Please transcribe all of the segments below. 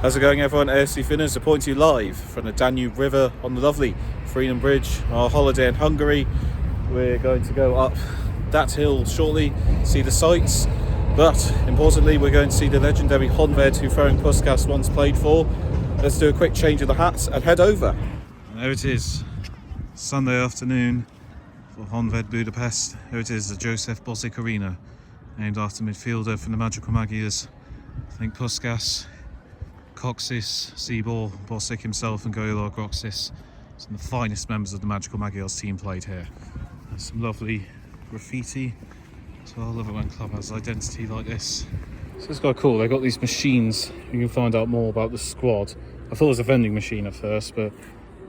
How's it going, everyone? AFC Finners reporting to you live from the Danube River on the lovely Freedom Bridge, our holiday in Hungary. We're going to go up that hill shortly, see the sights, but importantly we're going to see the legendary Honved who Ferenc Puskas once played for. Let's do a quick change of the hats and head over. And there it is, Sunday afternoon for Honved Budapest. Here it is, the Honved-Bozsik Arena, named after midfielder from the Magical Magyars. I think Puskas, Kocsis, Sandor, Bozsik himself and Kocsis, some of the finest members of the Magical Magyars team played here. There's some lovely graffiti, so I love it when club has identity like this. So it's quite cool, they've got these machines, you can find out more about the squad. I thought it was a vending machine at first, but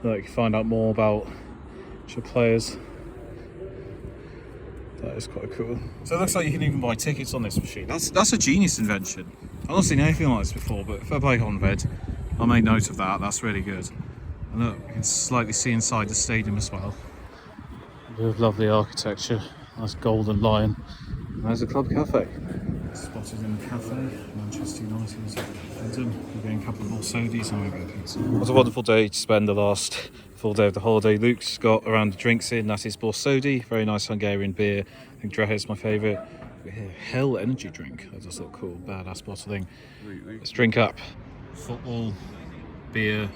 you can find out more about your players. That is quite cool. So it looks like you can even buy tickets on this machine. That's a genius invention. I've not seen anything like this before, but if I play Honved, I'll make note of that. That's really good. And look, you can slightly see inside the stadium as well. With lovely architecture, nice golden lion. And there's a club cafe. Spotted in the cafe, Manchester United, London. We're getting a couple of boasted and we're going pizza. It was a wonderful day to spend the last full day of the holiday. Luke's got a round of drinks in, that is boasted, very nice Hungarian beer. I think Dreher's my favourite. Hell energy drink, that does look cool, badass bottling. Let's drink up. Football, beer,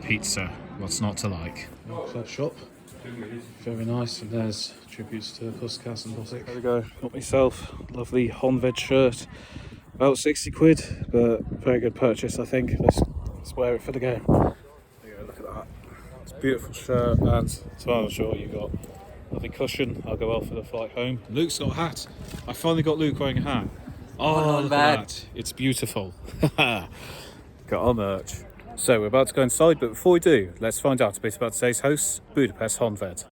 pizza, what's not to like? Club shop, very nice, and there's tributes to Puskas and Bozsik. There we go, got myself a lovely Honved shirt, about 60 quid, but very good purchase I think. Let's wear it for the game. There you go, look at that. It's a beautiful shirt, and so I'm sure you got lovely cushion. I'll go well for the flight home. Luke's got a hat. I finally got Luke wearing a hat. Oh, look at that. It's beautiful. Got our merch. So we're about to go inside, but before we do, let's find out a bit about today's hosts, Budapest Honved.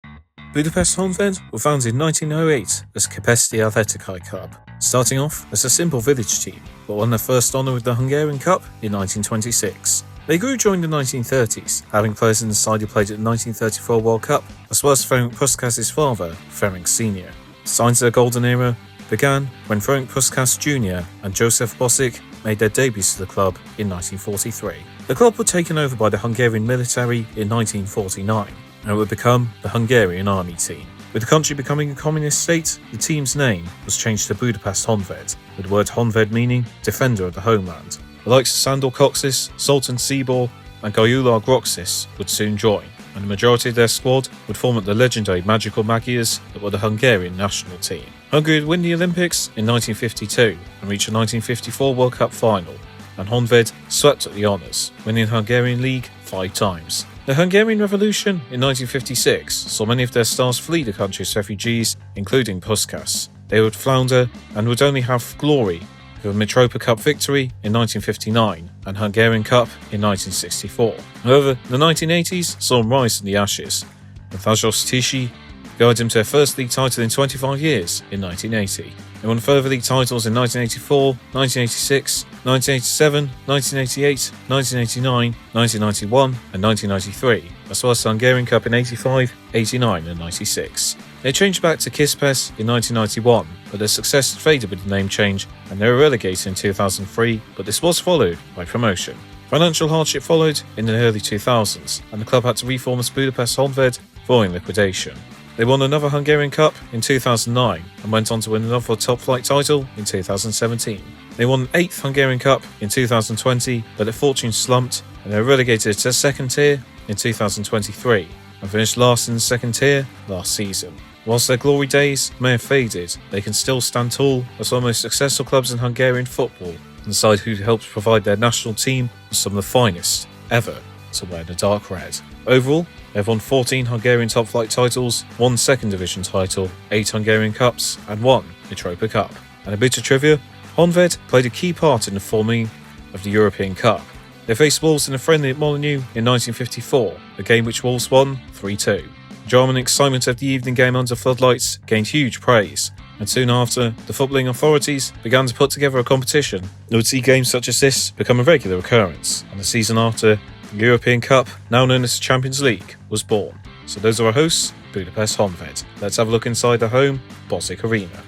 Budapest Honved were founded in 1908 as Budapesti Athletic Club, starting off as a simple village team, but won their first honour with the Hungarian Cup in 1926. They grew during the 1930s, having players in the side who played at the 1934 World Cup, as well as Ferenc Puskas' father, Ferenc Sr. Signs of the golden era began when Ferenc Puskas Jr. and Honved-Bozsik made their debuts to the club in 1943. The club were taken over by the Hungarian military in 1949, and it would become the Hungarian Army team. With the country becoming a communist state, the team's name was changed to Budapest Honved, with the word Honved meaning defender of the homeland. The likes of Sandor Kocsis, Sultan Sibor and Kocsis would soon join, and the majority of their squad would form at the legendary Magical Magyars that were the Hungarian national team. Hungary would win the Olympics in 1952 and reach the 1954 World Cup final, and Honved swept up the honours, winning the Hungarian League 5 times. The Hungarian Revolution in 1956 saw many of their stars flee the country as refugees, including Puskas. They would flounder and would only have glory with a Mitropa Cup victory in 1959 and Hungarian Cup in 1964. However, the 1980s saw them rise from the ashes, with Hajos Tishi guided them to their first league title in 25 years in 1980. They won further league titles in 1984, 1986, 1987, 1988, 1989, 1991 and 1993, as well as the Hungarian Cup in 85, 89 and 96. They changed back to Kispes in 1991, but their success faded with the name change and they were relegated in 2003, but this was followed by promotion. Financial hardship followed in the early 2000s, and the club had to reform as Budapest Honved following liquidation. They won another Hungarian Cup in 2009 and went on to win another top-flight title in 2017. They won an 8th Hungarian Cup in 2020, but their fortune slumped and they were relegated to the second tier in 2023 and finished last in the second tier last season. Whilst their glory days may have faded, they can still stand tall as one of the most successful clubs in Hungarian football, and the side who helped provide their national team with some of the finest ever to wear the dark red. Overall, they've won 14 Hungarian top-flight titles, 1 second division title, 8 Hungarian Cups and 1 Mitropa Cup. And a bit of trivia, Honved played a key part in the forming of the European Cup. They faced Wolves in a friendly at Molineux in 1954, a game which Wolves won 3-2. The drama and excitement of the evening game under floodlights gained huge praise, and soon after, the footballing authorities began to put together a competition that would see games such as this become a regular occurrence, and the season after, the European Cup, now known as the Champions League, was born. So those are our hosts, Budapest Honved. Let's have a look inside the home Bozsik Arena.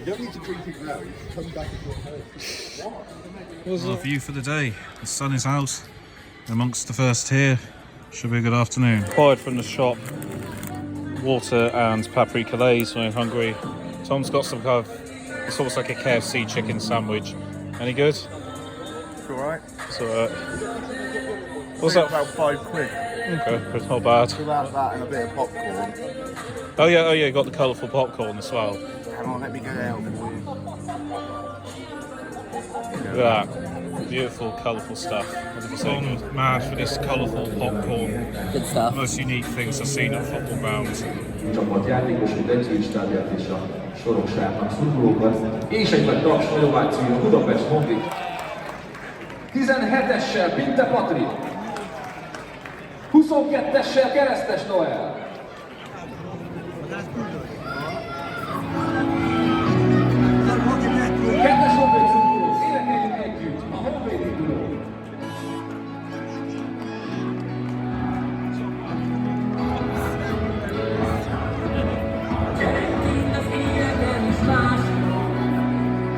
don't need to drink it now. Come back Well, view for the day. The sun is out amongst the first tier. Should be a good afternoon. Acquired from the shop water and paprika lays from Hungary. Tom's got some kind of, it's almost like a KFC chicken sandwich. Any good? It's alright. It's alright. What's that? About £5. Okay, it's not bad. Without that and a bit of popcorn. Oh yeah, you got the colourful popcorn as well. Hang on, let me get out for you. Look at that. Beautiful, colourful stuff. I'm mad for this colourful popcorn. Good stuff. Most unique things I've seen at football grounds. Csapatjátékosok edzői stábját és a sorokságnak szurkolókat, és egy nagy taps ováció a Budapest Honved. 17-essel Pinte Patrik, 22-essel Keresztes Noel. Kedves Honved szurkolók, énekeljünk együtt a Honved indulót.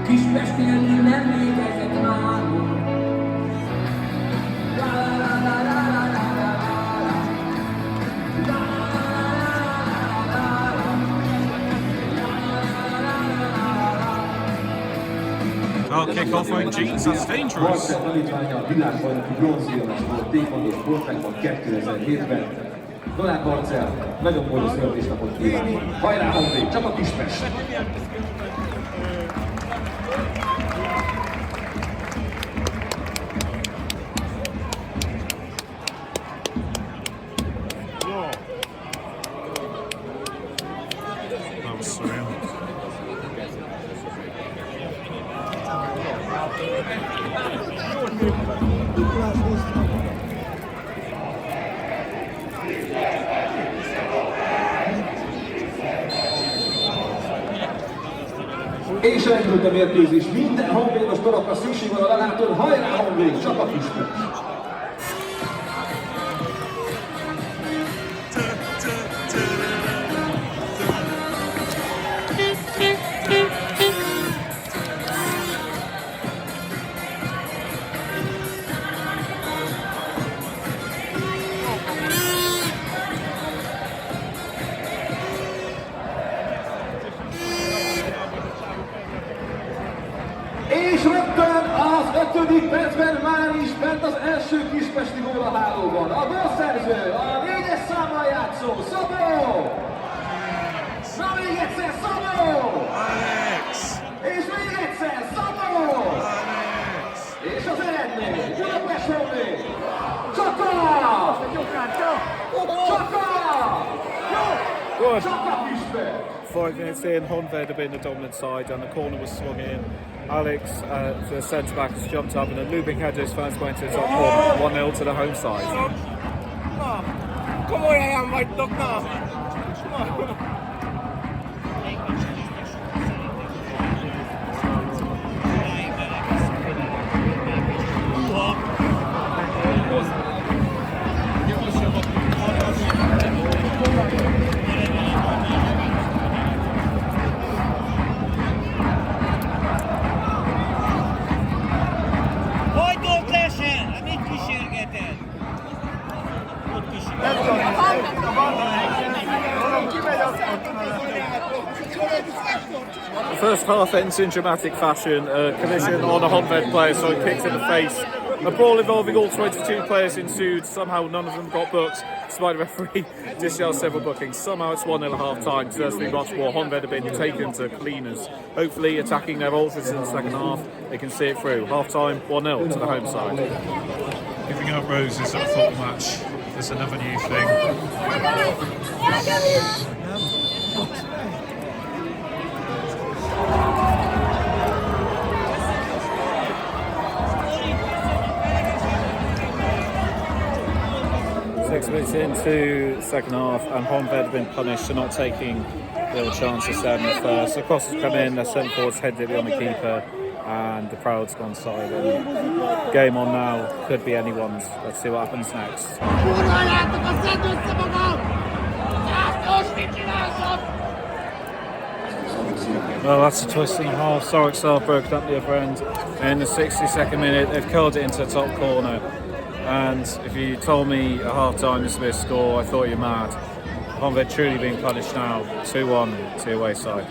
Kispestén nem létezett már. Oh, kick off wearing jeans, that's dangerous. Tanítványa a világbajnoki bronzérmes volt tékvandós sportágban 2007-ben. Donát Marcell, nagyon boldog születésnapot kívánok. Hajrá Honvéd, csak a Kispest! That was surreal. És elindult a mérkőzés, minden honvédos torokra szükség van a leláton, hajrá Honvéd, csak a Kispest! És rögtön az 5. percben már is bent az első kispesti gól a hálóban. A gólszerző, a 4-es számmal játszó, Sandor! Na még egyszer, Sandor! Alex! És még egyszer, Sandor! Alex! És az eredmény, Budapest Honved! Csaka! Csaka! Good. Csaka Kispest! 5 minutes in, Honved have been the dominant side and the corner was swung in. Alex, the centre back, has jumped up and a looping header is found going to the top corner. 1-0 to the home side. Komoly helyen vagytok, na! The first half ends in dramatic fashion. A collision on a Honved player, so it kicks in the face. A brawl involving all 22 players ensued. Somehow none of them got booked, despite the referee dished out several bookings. Somehow it's 1-0 at half time. Certainly much more. Honved have been taken to cleaners. Hopefully attacking their alters in the second half, they can see it through. Half time, 1-0 to the home side. Giving up roses at a football match. There's another new thing. Six minutes into second half, and Honved have been punished for not taking little chances there in the first. The cross has come in, their centre forward's headed it on the keeper, and the crowd's gone silent. Game on now, could be anyone's. Let's see what happens next. Well, that's a twist and a half. Sorek Star broken up the other end. In the 62nd minute, they've curled it into the top corner. And if you told me at half time this would be a score, I thought you're mad. Honved truly being punished now. 2-1 to the away side.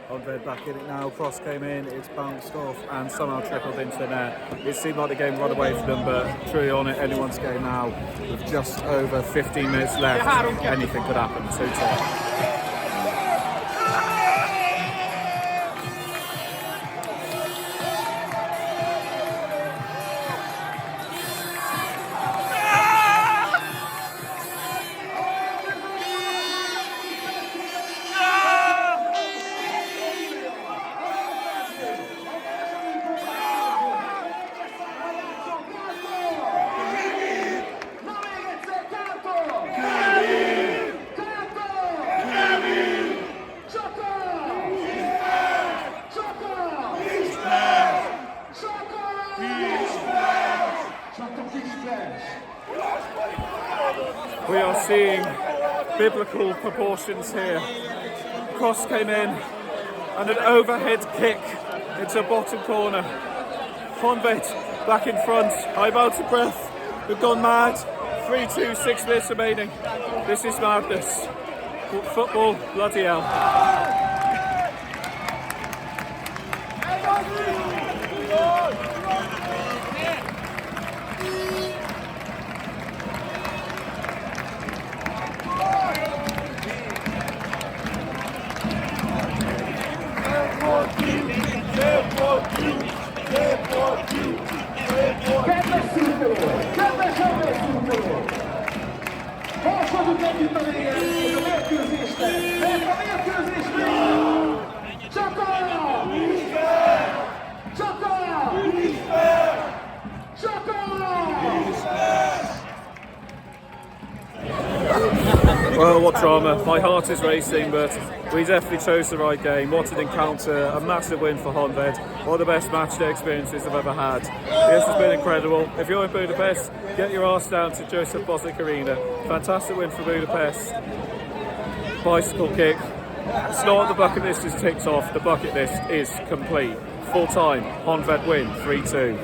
Honved back in it now, cross came in, it's bounced off and somehow trickled into the net. It seemed like the game run away from them, but truly on it, anyone's game now. With just over 15 minutes left, anything could happen. 2-2. We are seeing biblical proportions here. Cross came in and an overhead kick into bottom corner. Honved back in front. I'm out of breath. We've gone mad. 3-2, 6 minutes remaining. This is madness. Football, bloody hell. Hasonlunk együtt a végén, és a mérkőzésnek, mert a mérkőzés végén csak arra! Csak arra! Csak arra! Well, what drama. My heart is racing, but we definitely chose the right game. What an encounter, a massive win for Honved. One of the best matchday experiences I've ever had. This has been incredible. If you're in Budapest, get your arse down to Honved-Bozsik Arena. Fantastic win for Budapest. Bicycle kick. It's not the bucket list is ticked off, the bucket list is complete. Full time, Honved win, 3-2.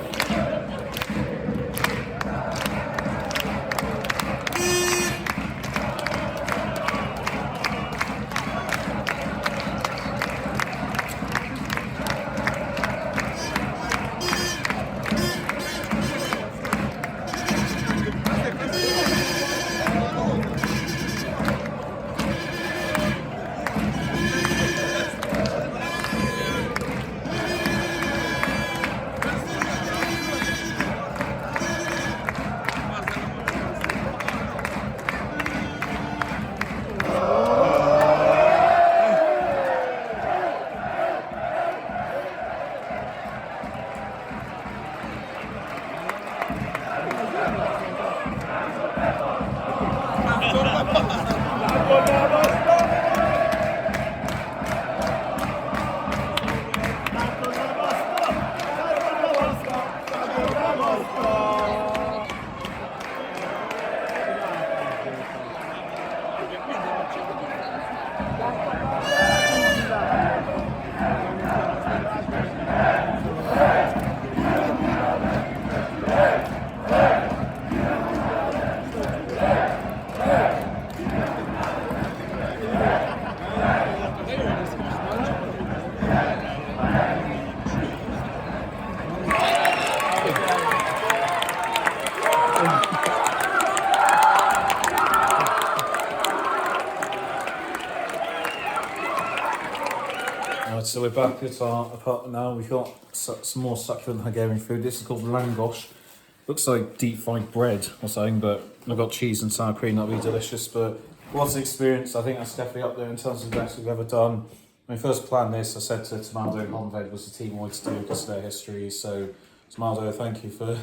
Right, so we're back at our apartment now. We've got some more succulent Hungarian food. This is called langos. Looks like deep fried bread or something, but I've got cheese and sour cream. That'll be delicious. But what's the experience? I think that's definitely up there in terms of the best we've ever done. When we first planned this, I said to Sandor and Honved was the team I wanted to do because of their history. So Sandor, thank you for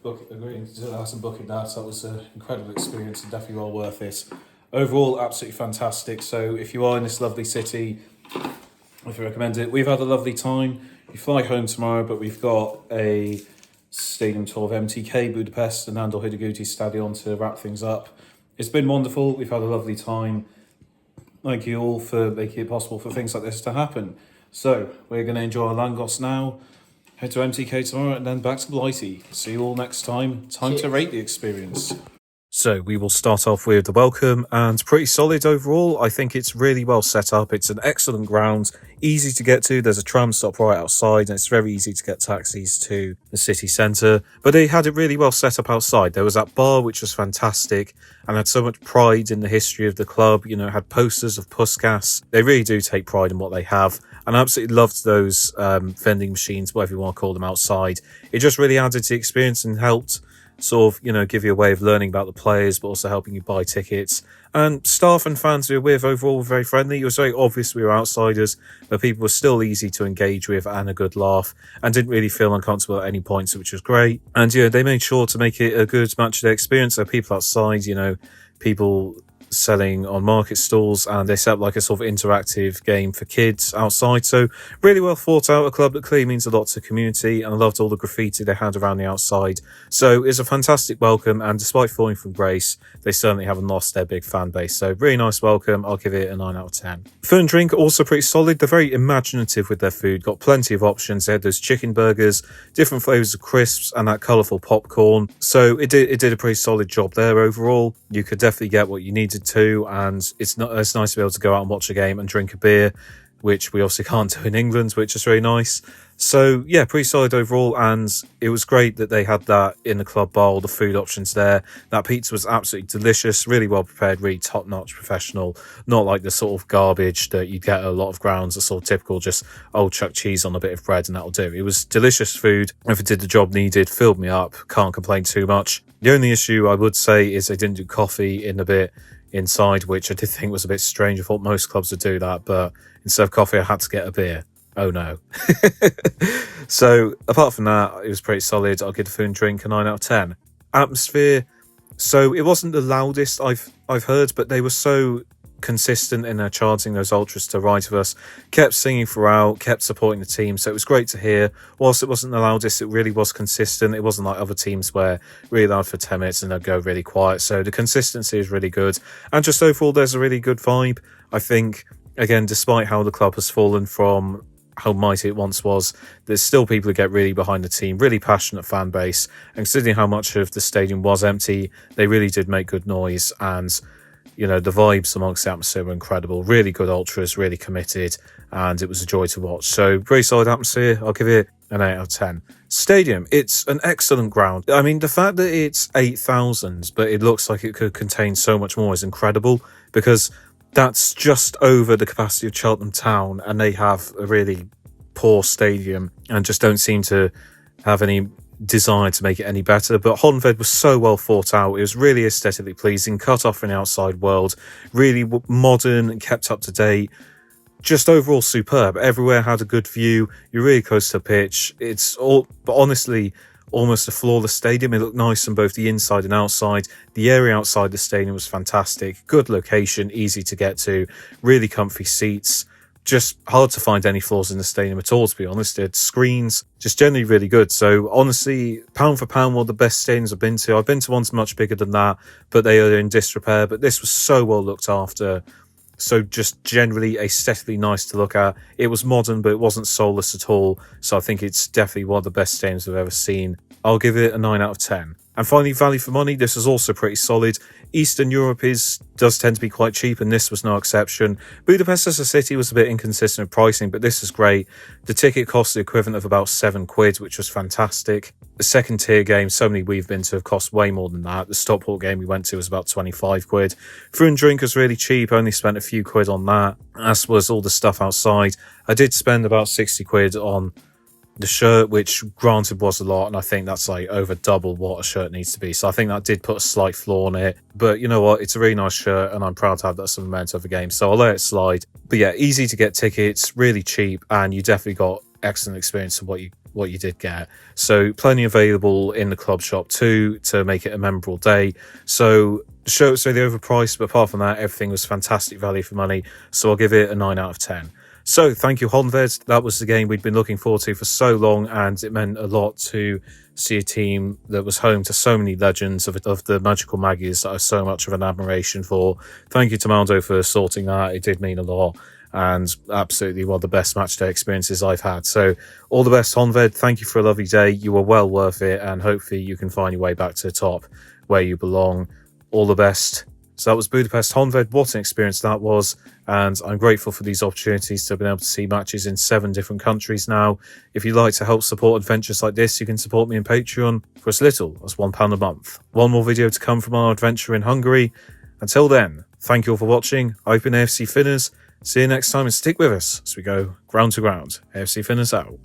agreeing to that and booking that. That was an incredible experience and definitely well worth it. Overall, absolutely fantastic. So if you are in this lovely city, if you recommend it, we've had a lovely time. We fly home tomorrow, but we've got a stadium tour of MTK Budapest and Sandor Stadion to wrap things up. It's been wonderful. We've had a lovely time. Thank you all for making it possible for things like this to happen. So we're going to enjoy our Langos now. Head to MTK tomorrow and then back to Blighty. See you all next time. Time to rate the experience. So we will start off with the welcome, and pretty solid overall. I think it's really well set up. It's an excellent ground, easy to get to. There's a tram stop right outside, and it's very easy to get taxis to the city centre. But they had it really well set up outside. There was that bar, which was fantastic, and had so much pride in the history of the club. You know, it had posters of Puskas. They really do take pride in what they have. And I absolutely loved those vending machines, whatever you want to call them, outside. It just really added to the experience and helped sort of, you know, give you a way of learning about the players, but also helping you buy tickets. And staff and fans we were with overall were very friendly. It was very obvious we were outsiders, but people were still easy to engage with and a good laugh, and didn't really feel uncomfortable at any points, which was great. And, you know, they made sure to make it a good match day experience. There are people outside, you know, people selling on market stalls, and they set up like a sort of interactive game for kids outside. So really well thought out, a club that clearly means a lot to the community, and I loved all the graffiti they had around the outside. So it's a fantastic welcome, and despite falling from grace, they certainly haven't lost their big fan base. So really nice welcome. I'll give it a 9 out of 10. Food and drink also pretty solid. They're very imaginative with their food, got plenty of options. They had those chicken burgers, different flavours of crisps, and that colourful popcorn. So it did a pretty solid job there overall. You could definitely get what you needed to, and it's nice to be able to go out and watch a game and drink a beer, which we obviously can't do in England, which is really nice. So yeah, pretty solid overall, and it was great that they had that in the club bar, all the food options there. That pizza was absolutely delicious, really well prepared, really top-notch professional, not like the sort of garbage that you get at a lot of grounds, the sort of typical just chuck cheese on a bit of bread and that'll do. It was delicious food. If it did the job needed, filled me up, can't complain too much. The only issue I would say is they didn't do coffee in the bit inside, which I did think was a bit strange. I thought most clubs would do that, but instead of coffee I had to get a beer. Oh no. So apart from that, it was pretty solid. I'll give the food and drink a 9 out of 10. Atmosphere, so it wasn't the loudest I've heard, but they were so consistent in their chanting, those ultras to right of us, kept singing throughout, kept supporting the team, so it was great to hear. Whilst it wasn't the loudest, it really was consistent. It wasn't like other teams where really loud for 10 minutes and they'll go really quiet. So the consistency is really good, and just overall there's a really good vibe. I think, again, despite how the club has fallen from how mighty it once was, there's still people who get really behind the team, really passionate fan base, and considering how much of the stadium was empty, they really did make good noise. And you know, the vibes amongst the atmosphere were incredible. Really good ultras, really committed, and it was a joy to watch. So, very solid atmosphere. I'll give it an 8 out of 10. Stadium, it's an excellent ground. I mean, the fact that it's 8,000, but it looks like it could contain so much more is incredible, because that's just over the capacity of Cheltenham Town, and they have a really poor stadium and just don't seem to have any desire to make it any better. But Honved was so well thought out. It was really aesthetically pleasing, cut off from the outside world, really modern and kept up to date. Just overall superb. Everywhere had a good view. You're really close to the pitch. It's all, but honestly, almost a flawless stadium. It looked nice on both the inside and outside. The area outside the stadium was fantastic. Good location, easy to get to, really comfy seats. Just hard to find any flaws in the stadium at all, to be honest. It had screens, just generally really good. So honestly, pound for pound, one of the best stadiums I've been to. I've been to ones much bigger than that, but they are in disrepair. But this was so well looked after. So just generally aesthetically nice to look at. It was modern, but it wasn't soulless at all. So I think it's definitely one of the best stadiums I've ever seen. I'll give it a 9 out of 10. And finally, value for money, this is also pretty solid. Eastern Europe does tend to be quite cheap, and this was no exception. Budapest as a city was a bit inconsistent with pricing, but this is great. The ticket cost the equivalent of about £7, which was fantastic. The second tier game, so many we've been to, have cost way more than that. The Stockport game we went to was about £25. Food and drink was really cheap, only spent a few quid on that, as was all the stuff outside. I did spend about £60 on the shirt, which granted was a lot, and I think that's like over double what a shirt needs to be, so I think that did put a slight flaw on it. But you know what, it's a really nice shirt, and I'm proud to have that as a memento of the game, so I'll let it slide. But yeah, easy to get tickets, really cheap, and you definitely got excellent experience of what you what you did get. So plenty available in the club shop too to make it a memorable day. So they overpriced, but apart from that, everything was fantastic value for money. So I'll give it a 9 out of 10. So thank you, Honved. That was the game we'd been looking forward to for so long, and it meant a lot to see a team that was home to so many legends of the Magical Maggies that I have so much of an admiration for. Thank you to Mando for sorting that. It did mean a lot, and absolutely one of the best match day experiences I've had. So all the best, Honved. Thank you for a lovely day. You were well worth it, and hopefully you can find your way back to the top where you belong. All the best. So that was Budapest Honved. What an experience that was, and I'm grateful for these opportunities to have been able to see matches in 7 different countries now. If you'd like to help support adventures like this, you can support me on Patreon for as little as £1 a month. One more video to come from our adventure in Hungary. Until then, thank you all for watching. I've been AFC Finners. See you next time, and stick with us as we go ground to ground. AFC Finners out.